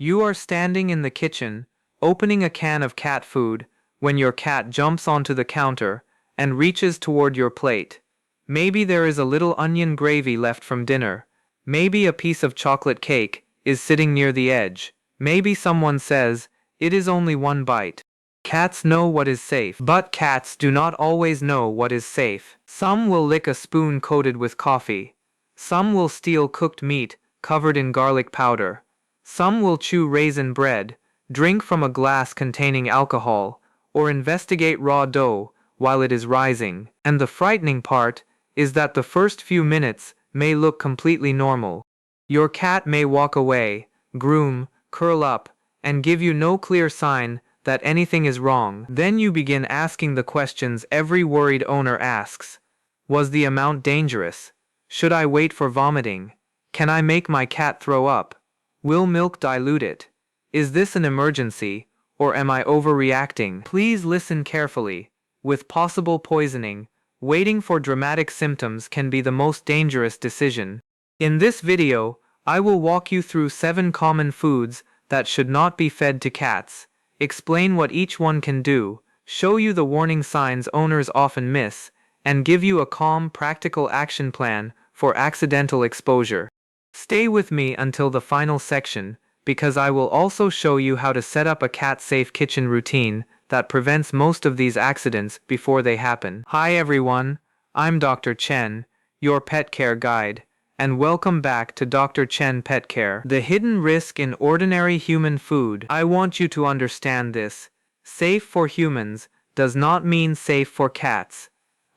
You are standing in the kitchen, opening a can of cat food, when your cat jumps onto the counter and reaches toward your plate. Maybe there is a little onion gravy left from dinner. Maybe a piece of chocolate cake is sitting near the edge. Maybe someone says, "It is only one bite." Cats know what is safe, but cats do not always know what is safe. Some will lick a spoon coated with coffee. Some will steal cooked meat covered in garlic powder. Some will chew raisin bread, drink from a glass containing alcohol, or investigate raw dough while it is rising. And the frightening part is that the first few minutes may look completely normal. Your cat may walk away, groom, curl up, and give you no clear sign that anything is wrong. Then you begin asking the questions every worried owner asks. Was the amount dangerous? Should I wait for vomiting? Can I make my cat throw up? Will milk dilute it? Is this an emergency, or am I overreacting? Please listen carefully. With possible poisoning, waiting for dramatic symptoms can be the most dangerous decision. In this video, I will walk you through 7 common foods that should not be fed to cats, explain what each one can do, show you the warning signs owners often miss, and give you a calm, practical action plan for accidental exposure. Stay with me until the final section, because I will also show you how to set up a cat-safe kitchen routine that prevents most of these accidents before they happen. Hi everyone, I'm Dr. Chen, your pet care guide, and welcome back to Dr. Chen Pet Care. The hidden risk in ordinary human food. I want you to understand this. Safe for humans does not mean safe for cats.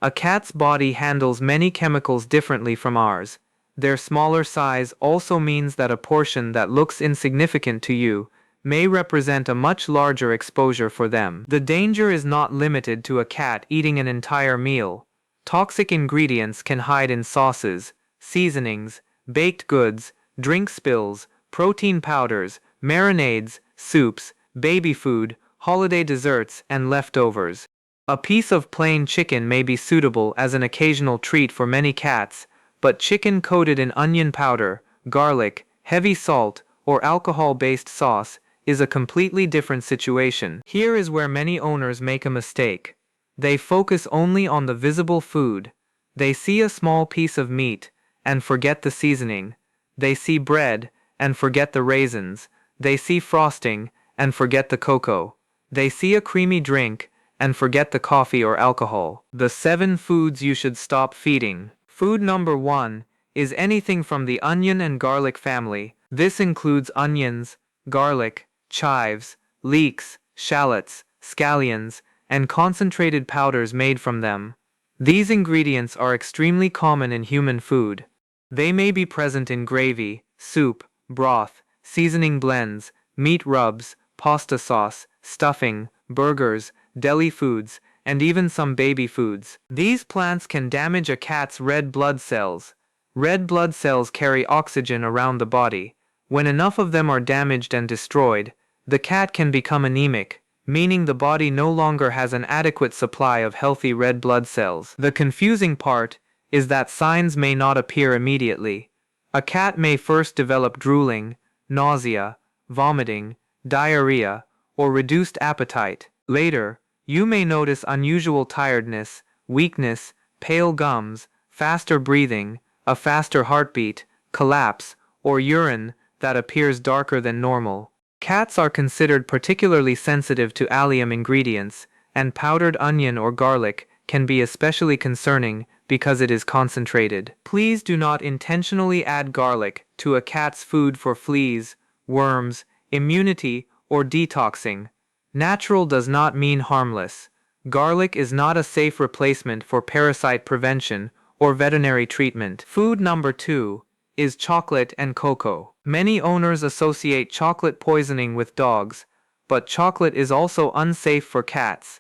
A cat's body handles many chemicals differently from ours. Their smaller size also means that a portion that looks insignificant to you may represent a much larger exposure for them. The danger is not limited to a cat eating an entire meal. Toxic ingredients can hide in sauces, seasonings, baked goods, drink spills, protein powders, marinades, soups, baby food, holiday desserts, and leftovers. A piece of plain chicken may be suitable as an occasional treat for many cats, but chicken coated in onion powder, garlic, heavy salt, or alcohol-based sauce is a completely different situation. Here is where many owners make a mistake. They focus only on the visible food. They see a small piece of meat and forget the seasoning. They see bread and forget the raisins. They see frosting and forget the cocoa. They see a creamy drink and forget the coffee or alcohol. The 7 foods you should stop feeding. Food number 1 is anything from the onion and garlic family. This includes onions, garlic, chives, leeks, shallots, scallions, and concentrated powders made from them. These ingredients are extremely common in human food. They may be present in gravy, soup, broth, seasoning blends, meat rubs, pasta sauce, stuffing, burgers, deli foods, and even some baby foods. These plants can damage a cat's red blood cells. Red blood cells carry oxygen around the body. When enough of them are damaged and destroyed, the cat can become anemic, meaning the body no longer has an adequate supply of healthy red blood cells. The confusing part is that signs may not appear immediately. A cat may first develop drooling, nausea, vomiting, diarrhea, or reduced appetite. Later, you may notice unusual tiredness, weakness, pale gums, faster breathing, a faster heartbeat, collapse, or urine that appears darker than normal. Cats are considered particularly sensitive to allium ingredients, and powdered onion or garlic can be especially concerning because it is concentrated. Please do not intentionally add garlic to a cat's food for fleas, worms, immunity, or detoxing. Natural does not mean harmless. Garlic is not a safe replacement for parasite prevention or veterinary treatment. Food number 2 is chocolate and cocoa. Many owners associate chocolate poisoning with dogs, but chocolate is also unsafe for cats.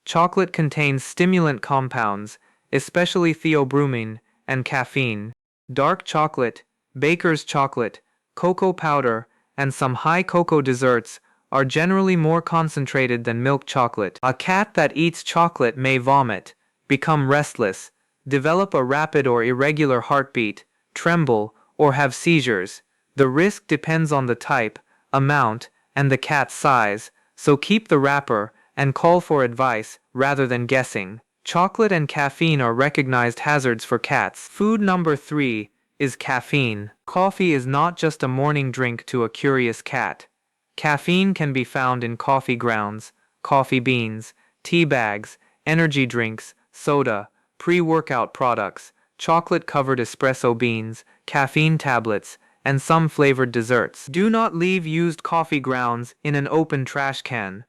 Chocolate contains stimulant compounds, especially theobromine and caffeine. Dark chocolate, baker's chocolate, cocoa powder, and some high cocoa desserts are generally more concentrated than milk chocolate. A cat that eats chocolate may vomit, become restless, develop a rapid or irregular heartbeat, tremble, or have seizures. The risk depends on the type. amount, and the cat's size, so keep the wrapper and call for advice rather than guessing. Chocolate and caffeine are recognized hazards for cats. Food number 3 is caffeine. Coffee is not just a morning drink to a curious cat. Caffeine can be found in coffee grounds, coffee beans, tea bags, energy drinks, soda, pre-workout products, chocolate-covered espresso beans, caffeine tablets, and some flavored desserts. Do not leave used coffee grounds in an open trash can.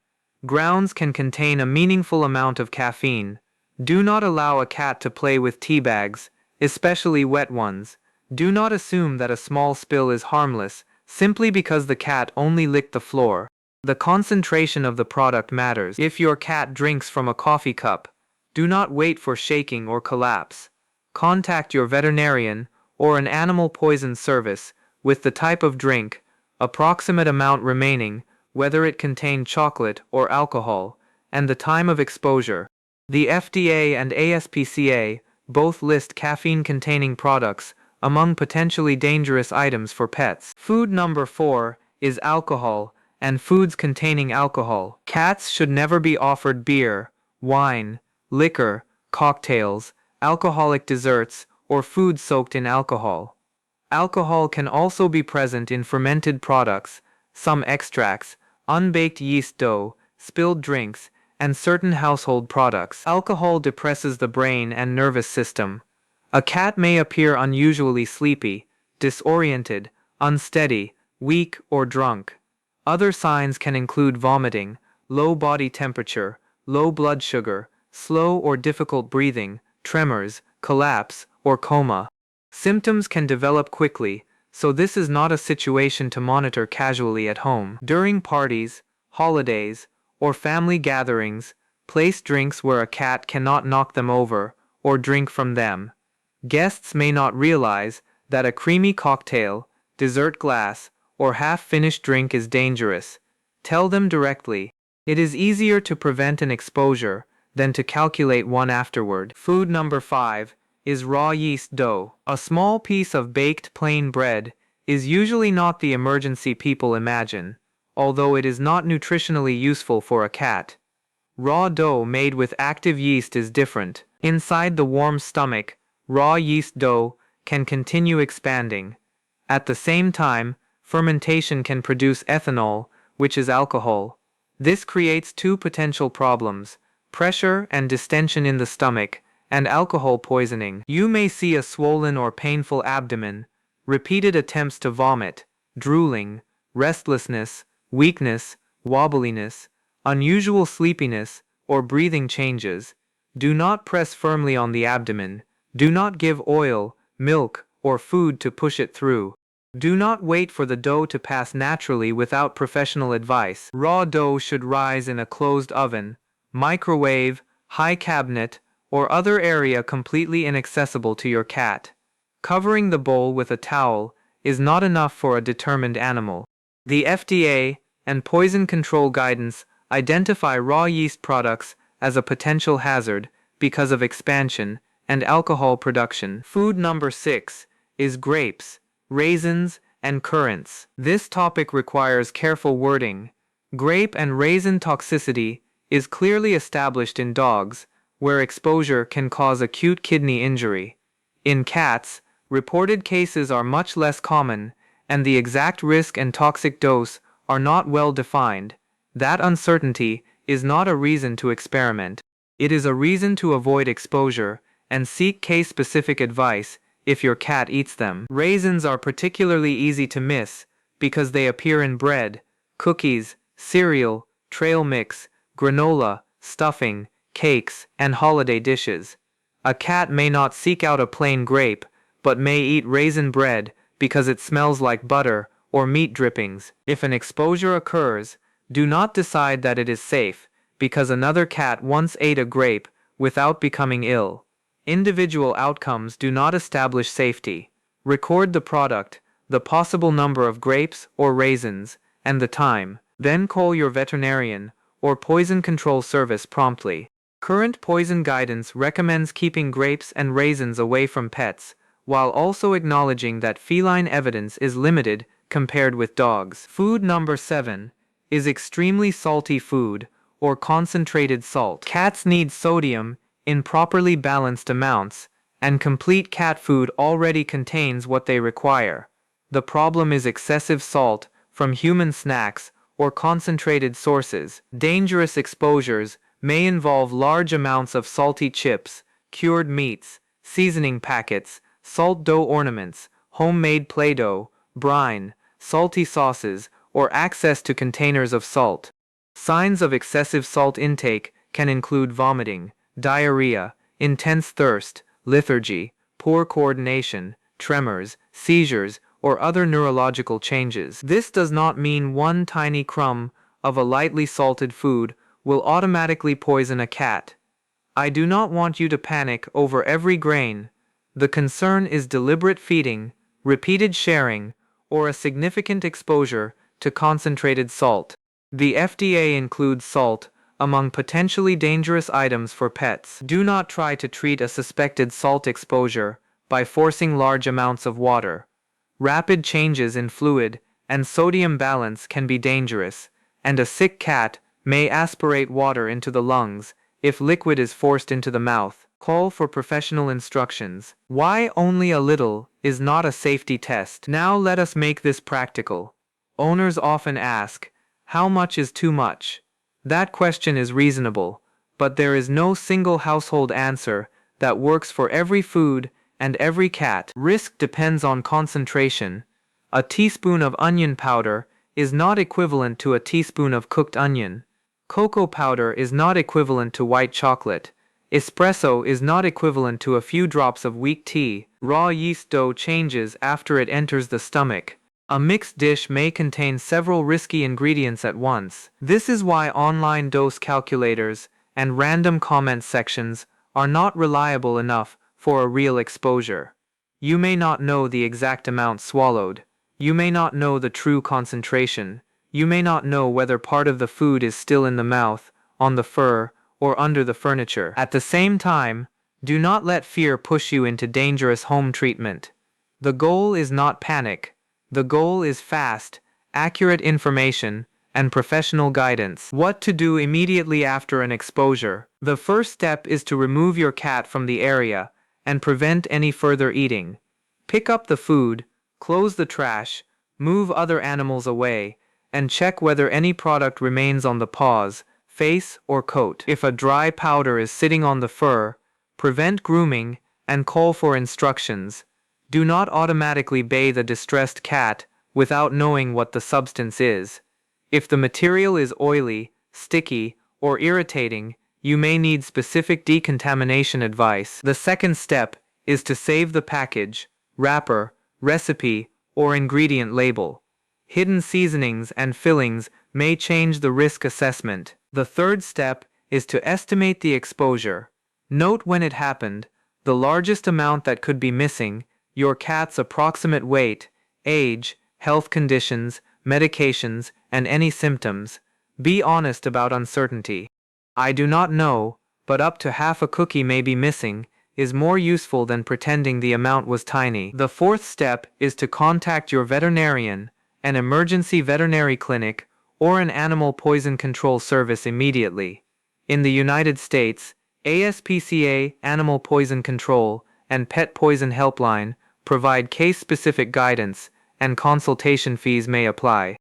Grounds can contain a meaningful amount of caffeine. Do not allow a cat to play with tea bags, especially wet ones. Do not assume that a small spill is harmless simply because the cat only licked the floor. The concentration of the product matters. If your cat drinks from a coffee cup, do not wait for shaking or collapse. Contact your veterinarian or an animal poison service with the type of drink, approximate amount remaining, whether it contained chocolate or alcohol, and the time of exposure. The FDA and ASPCA both list caffeine-containing products among potentially dangerous items for pets. Food number 4 is alcohol and foods containing alcohol. Cats should never be offered beer, wine, liquor, cocktails, alcoholic desserts, or food soaked in alcohol. Alcohol can also be present in fermented products, some extracts, unbaked yeast dough, spilled drinks, and certain household products. Alcohol depresses the brain and nervous system. A cat may appear unusually sleepy, disoriented, unsteady, weak, or drunk. Other signs can include vomiting, low body temperature, low blood sugar, slow or difficult breathing, tremors, collapse, or coma. Symptoms can develop quickly, so this is not a situation to monitor casually at home. During parties, holidays, or family gatherings, place drinks where a cat cannot knock them over or drink from them. Guests may not realize that a creamy cocktail, dessert glass, or half-finished drink is dangerous. Tell them directly. It is easier to prevent an exposure than to calculate one afterward. Food number 5 is raw yeast dough. A small piece of baked plain bread is usually not the emergency people imagine, although it is not nutritionally useful for a cat. Raw dough made with active yeast is different. Inside the warm stomach, raw yeast dough can continue expanding. At the same time, fermentation can produce ethanol, which is alcohol. This creates two potential problems: pressure and distension in the stomach, and alcohol poisoning. You may see a swollen or painful abdomen, repeated attempts to vomit, drooling, restlessness, weakness, wobbliness, unusual sleepiness, or breathing changes. Do not press firmly on the abdomen. Do not give oil, milk, or food to push it through. Do not wait for the dough to pass naturally without professional advice. Raw dough should rise in a closed oven, microwave, high cabinet, or other area completely inaccessible to your cat. Covering the bowl with a towel is not enough for a determined animal. The FDA and poison control guidance identify raw yeast products as a potential hazard because of expansion and alcohol production. Food number 6 is grapes, raisins, and currants. This topic requires careful wording. Grape and raisin toxicity is clearly established in dogs, where exposure can cause acute kidney injury. In cats, reported cases are much less common, and the exact risk and toxic dose are not well defined. That uncertainty is not a reason to experiment. It is a reason to avoid exposure and seek case-specific advice if your cat eats them. Raisins are particularly easy to miss because they appear in bread, cookies, cereal, trail mix, granola, stuffing, cakes, and holiday dishes. A cat may not seek out a plain grape, but may eat raisin bread because it smells like butter or meat drippings. If an exposure occurs, do not decide that it is safe because another cat once ate a grape without becoming ill. Individual outcomes do not establish safety. Record the product, the possible number of grapes or raisins, and the time. Then call your veterinarian or poison control service promptly. Current poison guidance recommends keeping grapes and raisins away from pets, while also acknowledging that feline evidence is limited compared with dogs. Food number 7 is extremely salty food or concentrated salt. Cats need sodium in properly balanced amounts, and complete cat food already contains what they require. The problem is excessive salt from human snacks or concentrated sources. Dangerous exposures may involve large amounts of salty chips, cured meats, seasoning packets, salt dough ornaments, homemade Play-Doh, brine, salty sauces, or access to containers of salt. Signs of excessive salt intake can include vomiting, diarrhea, intense thirst, lethargy, poor coordination, tremors, seizures, or other neurological changes. This does not mean one tiny crumb of a lightly salted food will automatically poison a cat. I do not want you to panic over every grain. The concern is deliberate feeding, repeated sharing, or a significant exposure to concentrated salt. The FDA includes salt among potentially dangerous items for pets. Do not try to treat a suspected salt exposure by forcing large amounts of water. Rapid changes in fluid and sodium balance can be dangerous, and a sick cat may aspirate water into the lungs if liquid is forced into the mouth. Call for professional instructions. Why only a little is not a safety test. Now let us make this practical. Owners often ask, how much is too much? That question is reasonable, but there is no single household answer that works for every food and every cat. Risk depends on concentration. A teaspoon of onion powder is not equivalent to a teaspoon of cooked onion. Cocoa powder is not equivalent to white chocolate. Espresso is not equivalent to a few drops of weak tea. Raw yeast dough changes after it enters the stomach. A mixed dish may contain several risky ingredients at once. This is why online dose calculators and random comment sections are not reliable enough for a real exposure. You may not know the exact amount swallowed. You may not know the true concentration. You may not know whether part of the food is still in the mouth, on the fur, or under the furniture. At the same time, do not let fear push you into dangerous home treatment. The goal is not panic. The goal is fast, accurate information, and professional guidance. What to do immediately after an exposure? The first step is to remove your cat from the area and prevent any further eating. Pick up the food, close the trash, move other animals away, and check whether any product remains on the paws, face, or coat. If a dry powder is sitting on the fur, prevent grooming and call for instructions. Do not automatically bathe a distressed cat without knowing what the substance is. If the material is oily, sticky, or irritating, you may need specific decontamination advice. The second step is to save the package, wrapper, recipe, or ingredient label. Hidden seasonings and fillings may change the risk assessment. The third step is to estimate the exposure. Note when it happened, the largest amount that could be missing, your cat's approximate weight, age, health conditions, medications, and any symptoms. Be honest about uncertainty. I do not know, but up to half a cookie may be missing, is more useful than pretending the amount was tiny. The fourth step is to contact your veterinarian, an emergency veterinary clinic, or an animal poison control service immediately. In the United States, ASPCA, Animal Poison Control, and Pet Poison Helpline provide case-specific guidance, and consultation fees may apply.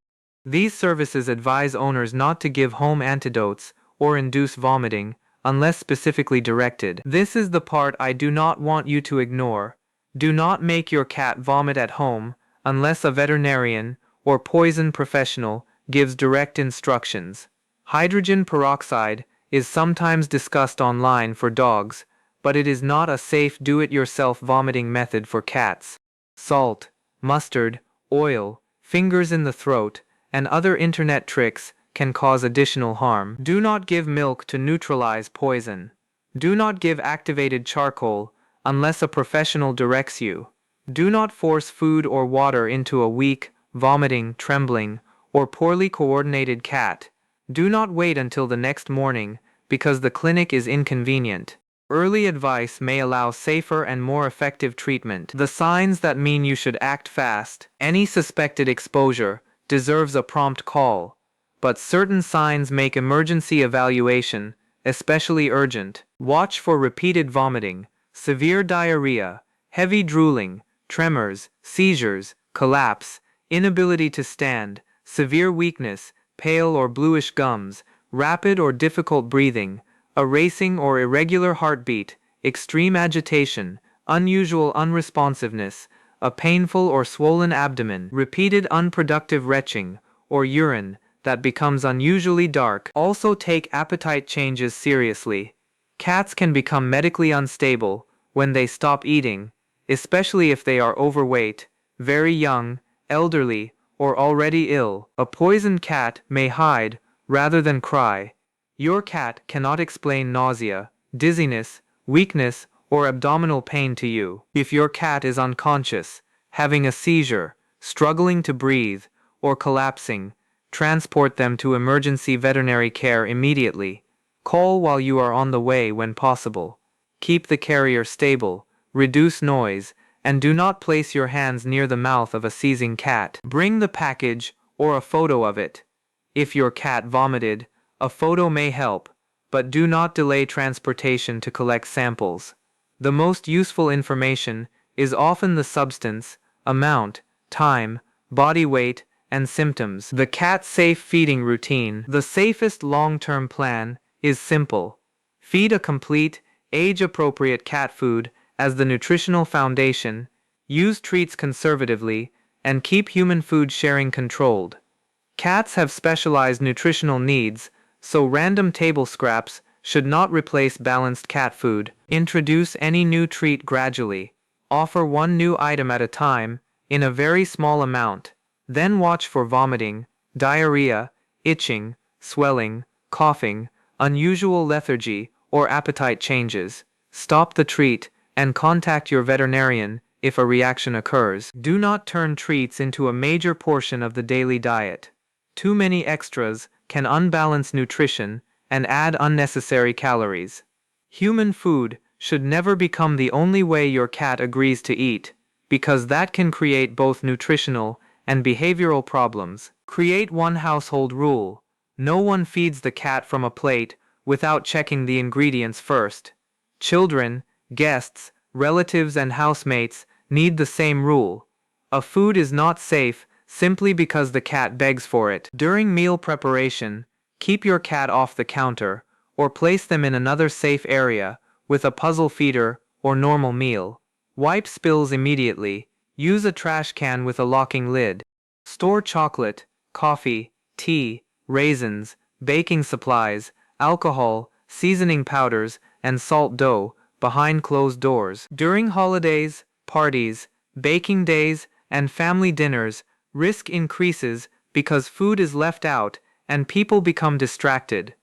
These services advise owners not to give home antidotes or induce vomiting unless specifically directed. This is the part I do not want you to ignore. Do not make your cat vomit at home unless a veterinarian or poison professional gives direct instructions. Hydrogen peroxide is sometimes discussed online for dogs, but it is not a safe do-it-yourself vomiting method for cats. Salt, mustard, oil, fingers in the throat, and other internet tricks can cause additional harm. Do not give milk to neutralize poison. Do not give activated charcoal unless a professional directs you. Do not force food or water into a weak, vomiting, trembling, or poorly coordinated cat. Do not wait until the next morning because the clinic is inconvenient. Early advice may allow safer and more effective treatment. The signs that mean you should act fast. Any suspected exposure deserves a prompt call, but certain signs make emergency evaluation especially urgent. Watch for repeated vomiting, severe diarrhea, heavy drooling, tremors, seizures, collapse, inability to stand, severe weakness, pale or bluish gums, rapid or difficult breathing, a racing or irregular heartbeat, extreme agitation, unusual unresponsiveness, a painful or swollen abdomen, repeated unproductive retching, or urine that becomes unusually dark. Also take appetite changes seriously. Cats can become medically unstable when they stop eating, especially if they are overweight, very young, elderly, or already ill. A poisoned cat may hide rather than cry. Your cat cannot explain nausea, dizziness, weakness, or abdominal pain to you. If your cat is unconscious, having a seizure, struggling to breathe, or collapsing, transport them to emergency veterinary care immediately. Call while you are on the way when possible. Keep the carrier stable, reduce noise, and do not place your hands near the mouth of a seizing cat. Bring the package or a photo of it. If your cat vomited, a photo may help, but do not delay transportation to collect samples. The most useful information is often the substance, amount, time, body weight, and symptoms. The cat-safe feeding routine. The safest long-term plan is simple. Feed a complete, age-appropriate cat food as the nutritional foundation, use treats conservatively, and keep human food sharing controlled. Cats have specialized nutritional needs, so random table scraps should not replace balanced cat food. Introduce any new treat gradually. Offer one new item at a time, in a very small amount. Then watch for vomiting, diarrhea, itching, swelling, coughing, unusual lethargy, or appetite changes. Stop the treat and contact your veterinarian if a reaction occurs. Do not turn treats into a major portion of the daily diet. Too many extras can unbalance nutrition and add unnecessary calories. Human food should never become the only way your cat agrees to eat, because that can create both nutritional and behavioral problems. Create one household rule. No one feeds the cat from a plate without checking the ingredients first. Children, guests, relatives, and housemates need the same rule. A food is not safe simply because the cat begs for it. During meal preparation, keep your cat off the counter or place them in another safe area with a puzzle feeder or normal meal. Wipe spills immediately. Use a trash can with a locking lid. Store chocolate, coffee, tea, raisins, baking supplies, alcohol, seasoning powders, and salt dough behind closed doors. During holidays, parties, baking days, and family dinners, risk increases because food is left out and people become distracted.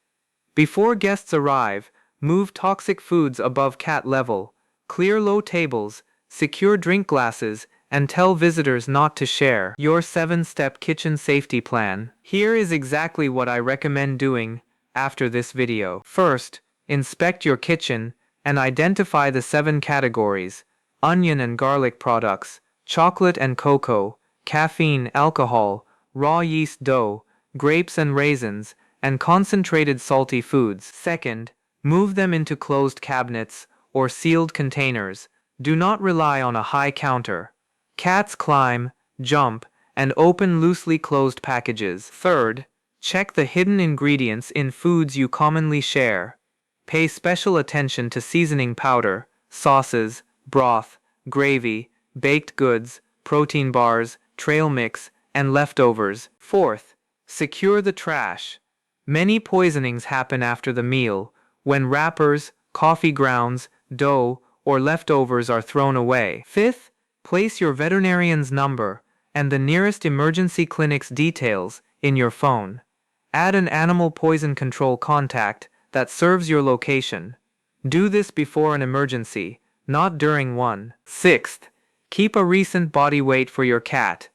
Before guests arrive, move toxic foods above cat level, clear low tables, secure drink glasses, and tell visitors not to share. Your 7-step kitchen safety plan. Here is exactly what I recommend doing after this video. First, inspect your kitchen and identify the 7 categories: onion and garlic products, chocolate and cocoa, caffeine, alcohol, raw yeast dough, grapes and raisins, and concentrated salty foods. Second, move them into closed cabinets or sealed containers. Do not rely on a high counter. Cats climb, jump, and open loosely closed packages. Third, check the hidden ingredients in foods you commonly share. Pay special attention to seasoning powder, sauces, broth, gravy, baked goods, protein bars, trail mix, and leftovers. Fourth, secure the trash. Many poisonings happen after the meal, when wrappers, coffee grounds, dough, or leftovers are thrown away. Fifth, place your veterinarian's number and the nearest emergency clinic's details in your phone. Add an animal poison control contact that serves your location. Do this before an emergency, not during one. Sixth, keep a recent body weight for your cat.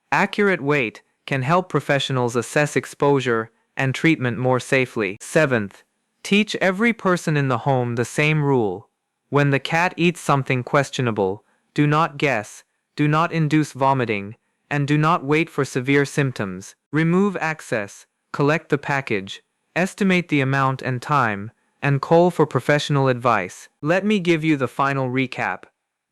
Accurate weight can help professionals assess exposure and treatment more safely. Seventh, teach every person in the home the same rule. When the cat eats something questionable, do not guess, do not induce vomiting, and do not wait for severe symptoms. Remove excess, collect the package, estimate the amount and time, and call for professional advice. Let me give you the final recap.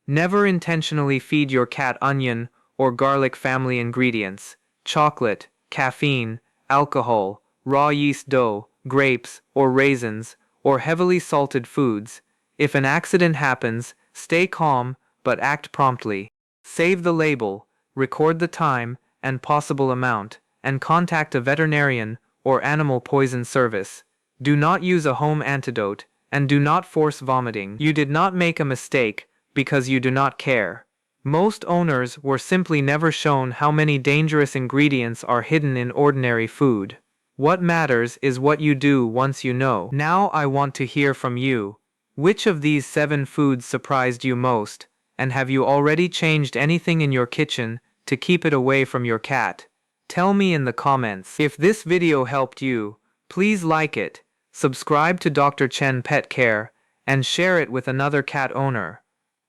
Never intentionally feed your cat onion or garlic family ingredients, chocolate, caffeine, alcohol, raw yeast dough, grapes, or raisins, or heavily salted foods. If an accident happens, stay calm, but act promptly. Save the label, record the time and possible amount, and contact a veterinarian or animal poison service. Do not use a home antidote, and do not force vomiting. You did not make a mistake because you do not care. Most owners were simply never shown how many dangerous ingredients are hidden in ordinary food. What matters is what you do once you know. Now I want to hear from you. Which of these 7 foods surprised you most, and have you already changed anything in your kitchen to keep it away from your cat? Tell me in the comments. If this video helped you, please like it, subscribe to Dr. Chen Pet Care, and share it with another cat owner.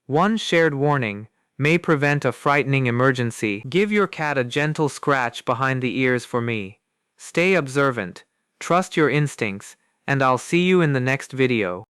One shared warning may prevent a frightening emergency. Give your cat a gentle scratch behind the ears for me. Stay observant, trust your instincts, and I'll see you in the next video.